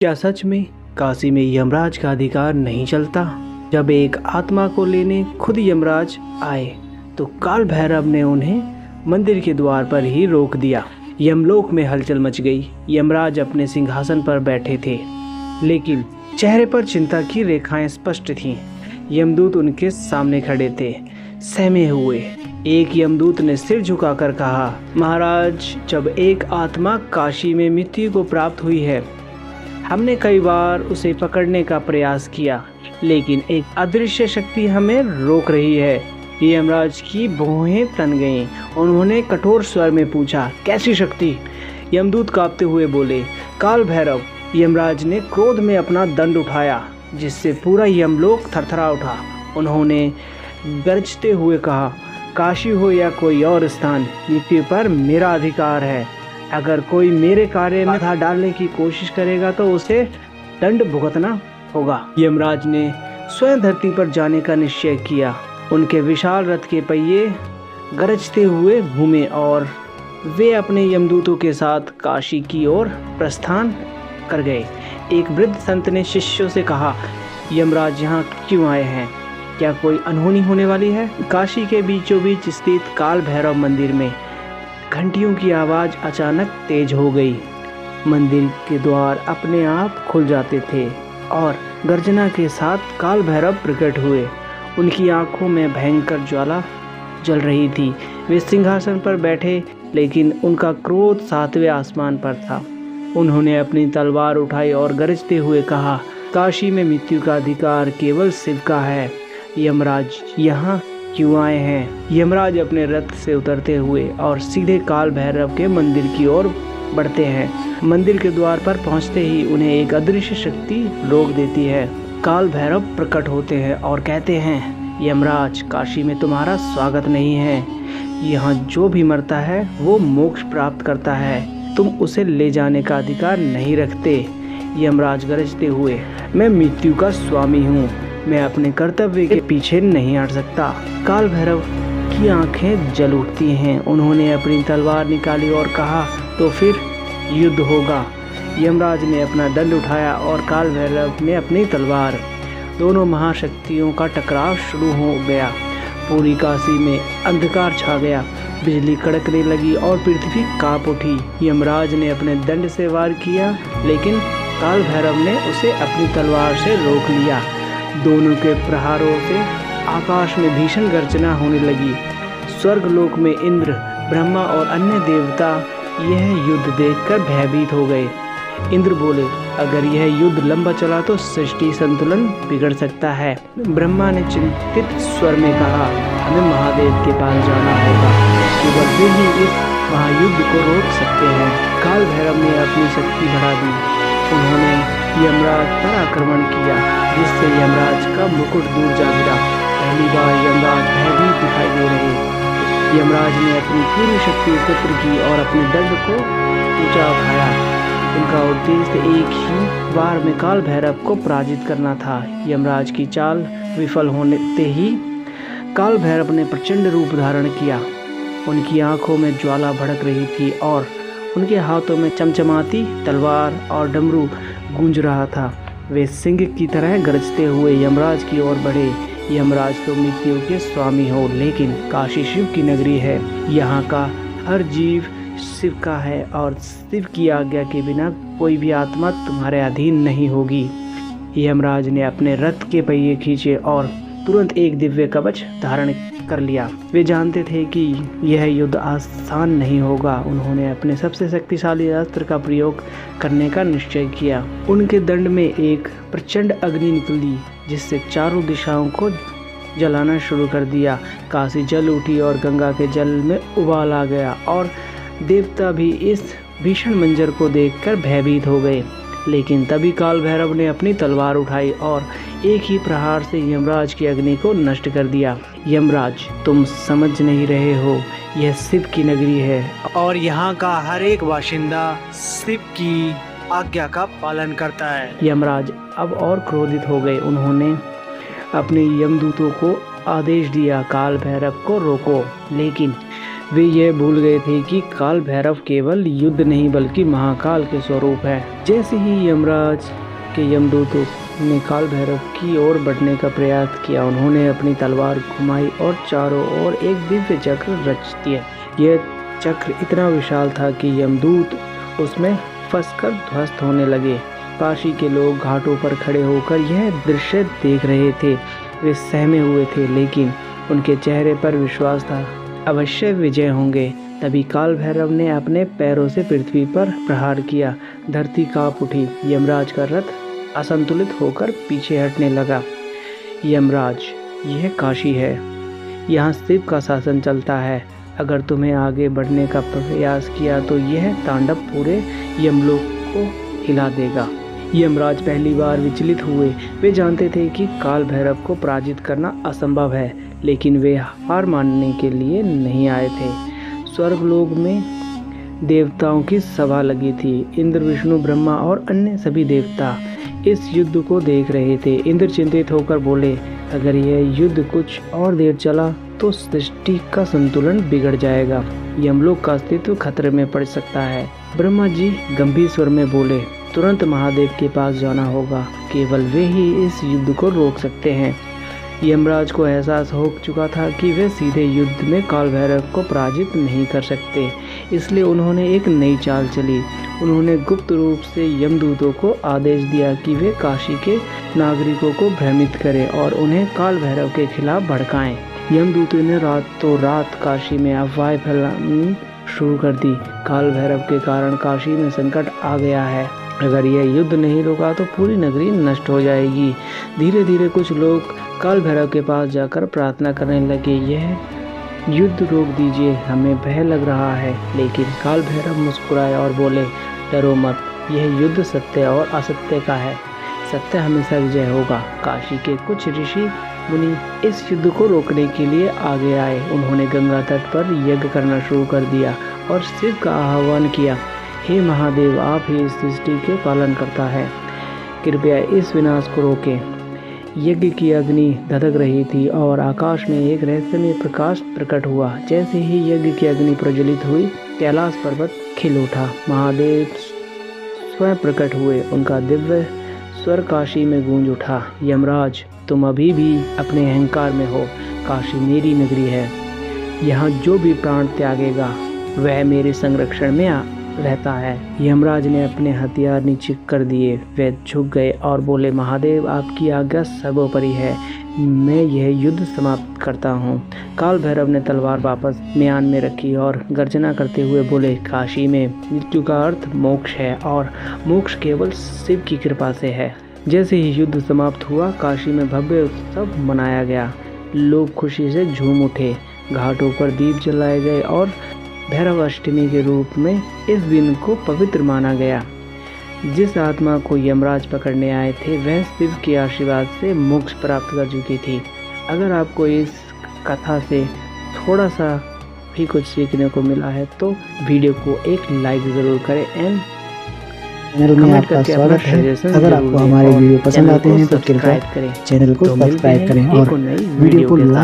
क्या सच में काशी में यमराज का अधिकार नहीं चलता? जब एक आत्मा को लेने खुद यमराज आए तो काल भैरव ने उन्हें मंदिर के द्वार पर ही रोक दिया। यमलोक में हलचल मच गई। यमराज अपने सिंहासन पर बैठे थे, लेकिन चेहरे पर चिंता की रेखाएं स्पष्ट थीं। यमदूत उनके सामने खड़े थे, सहमे हुए। एक यमदूत ने सिर झुकाकर कहा, महाराज, जब एक आत्मा काशी में मृत्यु को प्राप्त हुई है, हमने कई बार उसे पकड़ने का प्रयास किया, लेकिन एक अदृश्य शक्ति हमें रोक रही है। यमराज की भौहें तन गईं। उन्होंने कठोर स्वर में पूछा, कैसी शक्ति? यमदूत कांपते हुए बोले, काल भैरव। यमराज ने क्रोध में अपना दंड उठाया, जिससे पूरा यमलोक थरथरा उठा। उन्होंने गरजते हुए कहा, काशी हो या कोई और स्थान, मृत्यु पर मेरा अधिकार है। अगर कोई मेरे कार्य में बाधा डालने की कोशिश करेगा तो उसे दंड भुगतना होगा। यमराज ने स्वयं धरती पर जाने का निश्चय किया। उनके विशाल रथ के पहिए गरजते हुए घूमे और वे अपने यमदूतों के साथ काशी की ओर प्रस्थान कर गए। एक वृद्ध संत ने शिष्यों से कहा, यमराज यहाँ क्यों आए हैं? क्या कोई अनहोनी होने वाली है? काशी के बीचों बीच स्थित काल भैरव मंदिर में घंटियों की आवाज़ अचानक तेज हो गई। मंदिर के द्वार अपने आप खुल जाते थे और गर्जना के साथ काल भैरव प्रकट हुए। उनकी आंखों में भयंकर ज्वाला जल रही थी। वे सिंहासन पर बैठे, लेकिन उनका क्रोध सातवें आसमान पर था। उन्होंने अपनी तलवार उठाई और गरजते हुए कहा, काशी में मृत्यु का अधिकार केवल शिव का है। यमराज यहाँ क्यों आए हैं? यमराज अपने रथ से उतरते हुए और सीधे काल भैरव के मंदिर की ओर बढ़ते हैं। मंदिर के द्वार पर पहुंचते ही उन्हें एक अदृश्य शक्ति रोक देती है। काल भैरव प्रकट होते हैं और कहते हैं, यमराज, काशी में तुम्हारा स्वागत नहीं है। यहाँ जो भी मरता है वो मोक्ष प्राप्त करता है। तुम उसे ले जाने का अधिकार नहीं रखते। यमराज गरजते हुए, मैं मृत्यु का स्वामी हूँ। मैं अपने कर्तव्य के पीछे नहीं हट सकता। काल भैरव की आंखें जल उठती हैं। उन्होंने अपनी तलवार निकाली और कहा, तो फिर युद्ध होगा। यमराज ने अपना दंड उठाया और काल भैरव ने अपनी तलवार। दोनों महाशक्तियों का टकराव शुरू हो गया। पूरी काशी में अंधकार छा गया। बिजली कड़कने लगी और पृथ्वी कांप उठी। यमराज ने अपने दंड से वार किया, लेकिन काल भैरव ने उसे अपनी तलवार से रोक लिया। दोनों के प्रहारों से आकाश में भीषण गर्जना होने लगी। स्वर्गलोक में इंद्र, ब्रह्मा और अन्य देवता यह युद्ध देखकर भयभीत हो गए। इंद्र बोले, अगर यह युद्ध लंबा चला तो सृष्टि संतुलन बिगड़ सकता है। ब्रह्मा ने चिंतित स्वर में कहा, हमें महादेव के पास जाना होगा। केवल वे ही इस महायुद्ध को रोक सकते हैं। काल भैरव ने अपनी शक्ति बढ़ा दी। उन्होंने यमराज पर आक्रमण किया, जिससे यमराज का मुकुट दूर जा गिरा। पहली बार यमराज भयभीत दिखाई दे रहे। यमराज ने अपनी पूरी शक्ति एकत्र की और अपने दंड को ऊंचा उठाया। उनका उद्देश्य एक ही बार में काल भैरव को पराजित करना था। यमराज की चाल विफल होते ही काल भैरव ने प्रचंड रूप धारण किया। उनकी आंखों में ज्वाला भड़क रही थी और उनके हाथों में चमचमाती तलवार और डमरू गूंज रहा था। वे सिंह की तरह गरजते हुए यमराज की ओर बढ़े। यमराज तो मृत्यु के स्वामी हो, लेकिन काशी शिव की नगरी है। यहाँ का हर जीव शिव का है और शिव की आज्ञा के बिना कोई भी आत्मा तुम्हारे अधीन नहीं होगी। यमराज ने अपने रथ के पहिए खींचे और तुरंत एक दिव्य कवच धारण कर लिया। वे जानते थे कि यह युद्ध आसान नहीं होगा। उन्होंने अपने सबसे शक्तिशाली अस्त्र का प्रयोग करने का निश्चय किया। उनके दंड में एक प्रचंड अग्नि निकली, जिससे चारों दिशाओं को जलाना शुरू कर दिया। काशी जल उठी और गंगा के जल में उबाल आ गया और देवता भी इस भीषण मंजर को देखकर भयभीत हो गए। लेकिन तभी काल भैरव ने अपनी तलवार उठाई और एक ही प्रहार से यमराज की अग्नि को नष्ट कर दिया। यमराज, तुम समझ नहीं रहे हो, यह शिव की नगरी है और यहाँ का हर एक बाशिंदा शिव की आज्ञा का पालन करता है। यमराज अब और क्रोधित हो गए। उन्होंने अपने यमदूतों को आदेश दिया, काल भैरव को रोको। लेकिन वे यह भूल गए थे कि काल भैरव केवल युद्ध नहीं बल्कि महाकाल के स्वरूप है। जैसे ही यमराज के यमदूतों ने काल भैरव की ओर बढ़ने का प्रयास किया, उन्होंने अपनी तलवार घुमाई और चारों ओर एक दिव्य चक्र रच दिया। यह चक्र इतना विशाल था कि यमदूत उसमें फंसकर ध्वस्त होने लगे। काशी के लोग घाटों पर खड़े होकर यह दृश्य देख रहे थे। वे सहमे हुए थे, लेकिन उनके चेहरे पर विश्वास था, अवश्य विजय होंगे। तभी काल भैरव ने अपने पैरों से पृथ्वी पर प्रहार किया। धरती कांप उठी। यमराज का रथ असंतुलित होकर पीछे हटने लगा। यमराज, यह काशी है, यहाँ शिव का शासन चलता है। अगर तुम्हें आगे बढ़ने का प्रयास किया तो यह तांडव पूरे यमलोक को हिला देगा। यमराज पहली बार विचलित हुए। वे जानते थे कि काल भैरव को पराजित करना असंभव है, लेकिन वे हार मानने के लिए नहीं आए थे। स्वर्गलोक में देवताओं की सभा लगी थी। इंद्र, विष्णु, ब्रह्मा और अन्य सभी देवता इस युद्ध को देख रहे थे। इंद्र चिंतित होकर बोले, अगर यह युद्ध कुछ और देर चला तो सृष्टि का संतुलन बिगड़ जाएगा। यमलोक का अस्तित्व खतरे में पड़ सकता है। ब्रह्मा जी गंभीर स्वर में बोले, तुरंत महादेव के पास जाना होगा। केवल वे ही इस युद्ध को रोक सकते हैं। यमराज को एहसास हो चुका था कि वे सीधे युद्ध में काल भैरव को पराजित नहीं कर सकते, इसलिए उन्होंने एक नई चाल चली। उन्होंने गुप्त रूप से यमदूतों को आदेश दिया कि वे काशी के नागरिकों को भ्रमित करें और उन्हें काल भैरव के खिलाफ भड़काएं। यमदूतों ने रातों रात काशी में अफवाहें फैलानी शुरू कर दी। काल भैरव के कारण काशी में संकट आ गया है। अगर यह युद्ध नहीं रुका तो पूरी नगरी नष्ट हो जाएगी। धीरे धीरे कुछ लोग काल भैरव के पास जाकर प्रार्थना करने लगे, यह युद्ध रोक दीजिए, हमें भय लग रहा है। लेकिन काल भैरव मुस्कुराए और बोले, डरो मत, यह युद्ध सत्य और असत्य का है। सत्य हमेशा विजय होगा। काशी के कुछ ऋषि मुनि इस युद्ध को रोकने के लिए आगे आए। उन्होंने गंगा तट पर यज्ञ करना शुरू कर दिया और शिव का आह्वान किया, हे महादेव, आप ही इस सृष्टि के पालन करता है, कृपया इस विनाश को रोकें। यज्ञ की अग्नि धधक रही थी और आकाश में एक रहस्यमय प्रकाश प्रकट हुआ। जैसे ही यज्ञ की अग्नि प्रज्वलित हुई, कैलाश पर्वत खिल उठा। महादेव स्वयं प्रकट हुए। उनका दिव्य स्वर काशी में गूंज उठा, यमराज, तुम अभी भी अपने अहंकार में हो। काशी मेरी नगरी है। यहाँ जो भी प्राण त्यागेगा वह मेरे संरक्षण में रहता है। यमराज ने अपने हथियार नीचे कर दिए। वे झुक गए और बोले, महादेव, आपकी आज्ञा सर्वोपरि है। मैं यह युद्ध समाप्त करता हूँ। काल भैरव ने तलवार वापस म्यान में रखी और गर्जना करते हुए बोले, काशी में मृत्यु का अर्थ मोक्ष है और मोक्ष केवल शिव की कृपा से है। जैसे ही युद्ध समाप्त हुआ, काशी में भव्य उत्सव मनाया गया। लोग खुशी से झूम उठे। घाटों पर दीप जलाए गए और भैरव अष्टमी के रूप में इस दिन को पवित्र माना गया। जिस आत्मा को यमराज पकड़ने आए थे वह शिव के आशीर्वाद से मोक्ष प्राप्त कर चुकी थी। अगर आपको इस कथा से थोड़ा सा भी कुछ सीखने को मिला है तो वीडियो को एक लाइक ज़रूर करें एंड चैनल में आपका स्वागत है। अगर आपको हमारे वीडियो पसंद आते हैं तो कृपया चैनल को सब्सक्राइब करें और वीडियो को लाइक